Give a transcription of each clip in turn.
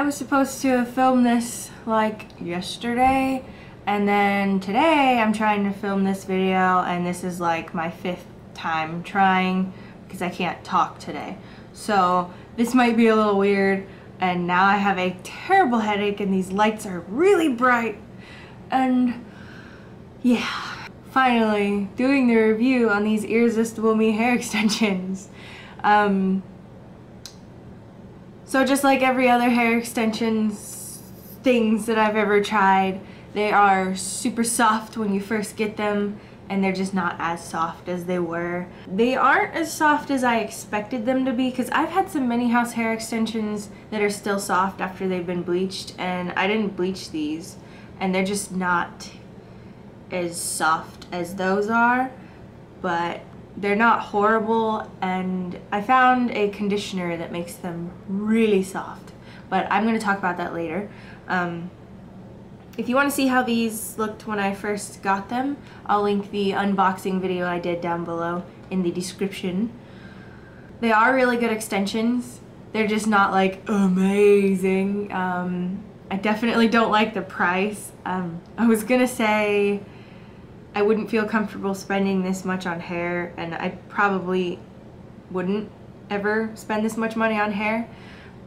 I was supposed to film this like yesterday, and then today I'm trying to film this video, and this is like my 5th time trying because I can't talk today. So this might be a little weird, and now I have a terrible headache and these lights are really bright, and yeah. Finally, doing the review on these Irresistible Me hair extensions. So just like every other hair extensions things that I've ever tried, they are super soft when you first get them, and they're just not as soft as they were. They aren't as soft as I expected them to be, because I've had some mini house hair extensions that are still soft after they've been bleached, and I didn't bleach these, and they're just not as soft as those are, but they're not horrible, and I found a conditioner that makes them really soft, but I'm going to talk about that later. If you want to see how these looked when I first got them, I'll link the unboxing video I did down below in the description. They are really good extensions. They're just not like amazing. I definitely don't like the price. I was gonna say I wouldn't feel comfortable spending this much on hair, and I probably wouldn't ever spend this much money on hair.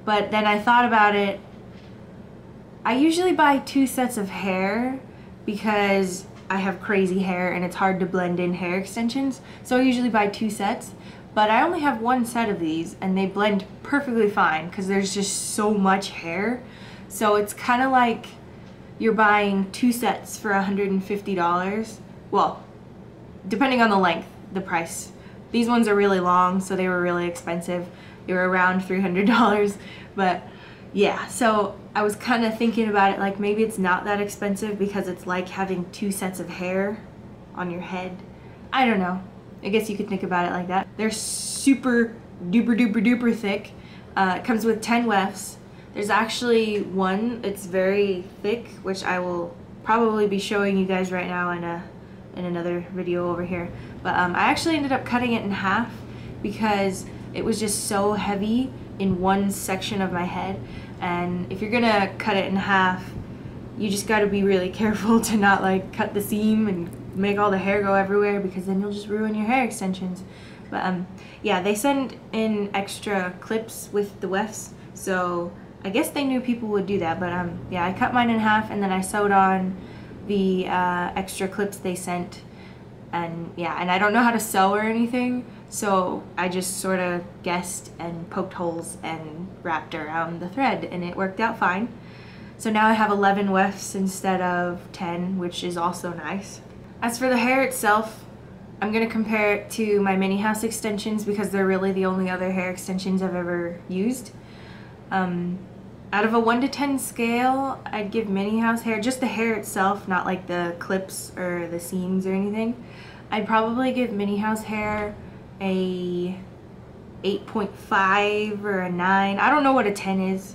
But then I thought about it. I usually buy 2 sets of hair because I have crazy hair and it's hard to blend in hair extensions. So I usually buy 2 sets, but I only have 1 set of these and they blend perfectly fine because there's just so much hair. So it's kind of like you're buying 2 sets for $150. Well, depending on the length, the price. These ones are really long, so they were really expensive. They were around $300, but yeah, so I was kind of thinking about it like maybe it's not that expensive because it's like having 2 sets of hair on your head. I don't know. I guess you could think about it like that. They're super duper duper duper thick. It comes with 10 wefts. There's actually one that's very thick, which I will probably be showing you guys right now in another video over here. But I actually ended up cutting it in half because it was just so heavy in one section of my head, and if you're gonna cut it in half, you just gotta be really careful to not like cut the seam and make all the hair go everywhere, because then you'll just ruin your hair extensions. But yeah, they send in extra clips with the wefts, so I guess they knew people would do that. But yeah, I cut mine in half and then I sewed on the extra clips they sent, and yeah, and I don't know how to sew or anything, so I just sort of guessed and poked holes and wrapped around the thread, and it worked out fine. So now I have 11 wefts instead of 10, which is also nice. As for the hair itself, I'm gonna compare it to my mini house extensions because they're really the only other hair extensions I've ever used. Out of a 1 to 10 scale, I'd give mini house hair, just the hair itself, not like the clips or the seams or anything, I'd probably give mini house hair a 8.5 or a 9. I don't know what a 10 is.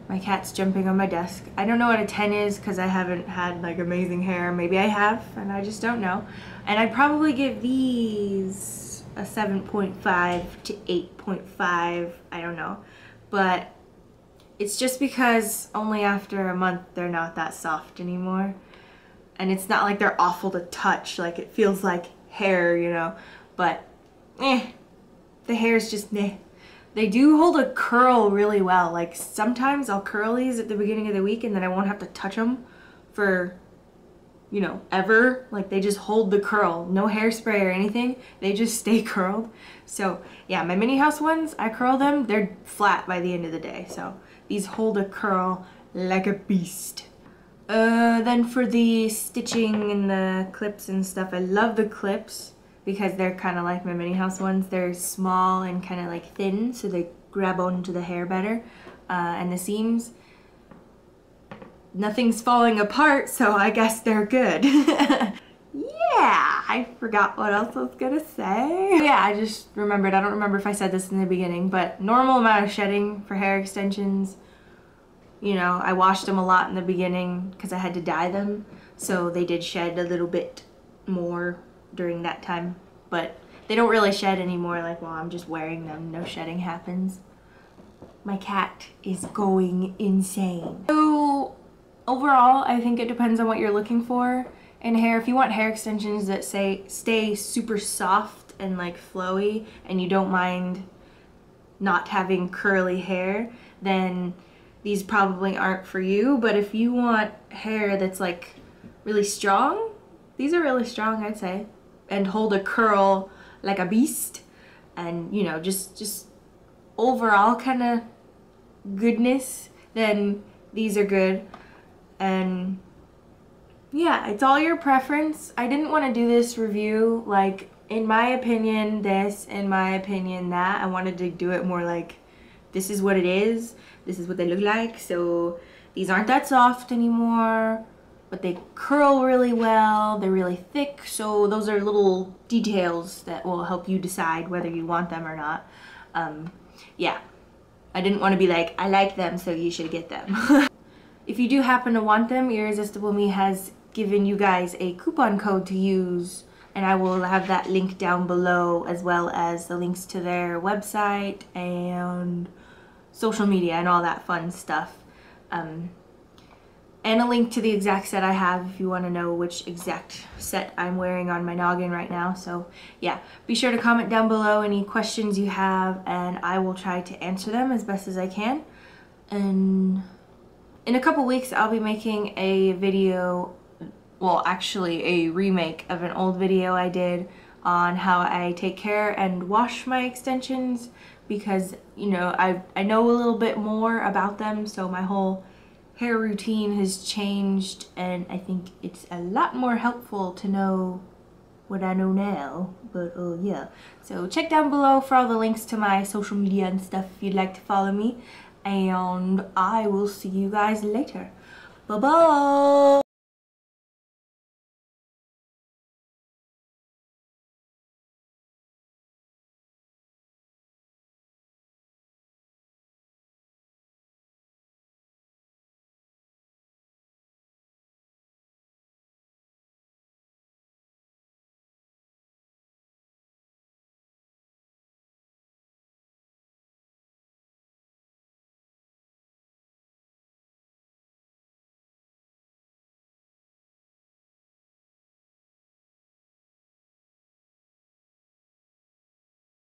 My cat's jumping on my desk. I don't know what a 10 is because I haven't had like amazing hair. Maybe I have and I just don't know. And I'd probably give these a 7.5 to 8.5. I don't know. But it's just because only after a month they're not that soft anymore. And it's not like they're awful to touch, like it feels like hair, you know. But the hair's just meh. They do hold a curl really well. Like sometimes I'll curl these at the beginning of the week and then I won't have to touch them for, you know, ever. Like they just hold the curl. No hairspray or anything. They just stay curled. So yeah, my mini house ones, I curl them. They're flat by the end of the day. So these hold a curl like a beast. Then for the stitching and the clips and stuff, I love the clips because they're kind of like my mini house ones. They're small and kind of like thin, so they grab onto the hair better. And the seams, nothing's falling apart, so I guess they're good. Yeah, I forgot what else I was gonna say. Yeah, I just remembered. I don't remember if I said this in the beginning, but normal amount of shedding for hair extensions. You know, I washed them a lot in the beginning because I had to dye them, so they did shed a little bit more during that time, but they don't really shed anymore. Like while I'm just wearing them, no shedding happens. My cat is going insane. So overall, I think it depends on what you're looking for in hair. If you want hair extensions that stay super soft and like flowy, and you don't mind not having curly hair, then these probably aren't for you. But if you want hair that's like really strong, these are really strong, I'd say, and hold a curl like a beast, and you know, just overall kind of goodness, then these are good. And yeah, it's all your preference. I didn't want to do this review like, in my opinion this, in my opinion that. I wanted to do it more like, this is what it is, this is what they look like. So these aren't that soft anymore, but they curl really well, they're really thick. So those are little details that will help you decide whether you want them or not. Yeah, I didn't want to be like, I like them so you should get them. If you do happen to want them, Irresistible Me has given you guys a coupon code to use, and I will have that link down below, as well as the links to their website and social media and all that fun stuff. And a link to the exact set I have if you want to know which exact set I'm wearing on my noggin right now. So yeah, be sure to comment down below any questions you have, and I will try to answer them as best as I can. And in a couple weeks I'll be making a video, well actually a remake of an old video I did on how I take care and wash my extensions, because you know, I know a little bit more about them, so my whole hair routine has changed, and I think it's a lot more helpful to know what I know now. But yeah, so check down below for all the links to my social media and stuff if you'd like to follow me, and I will see you guys later. Bye bye.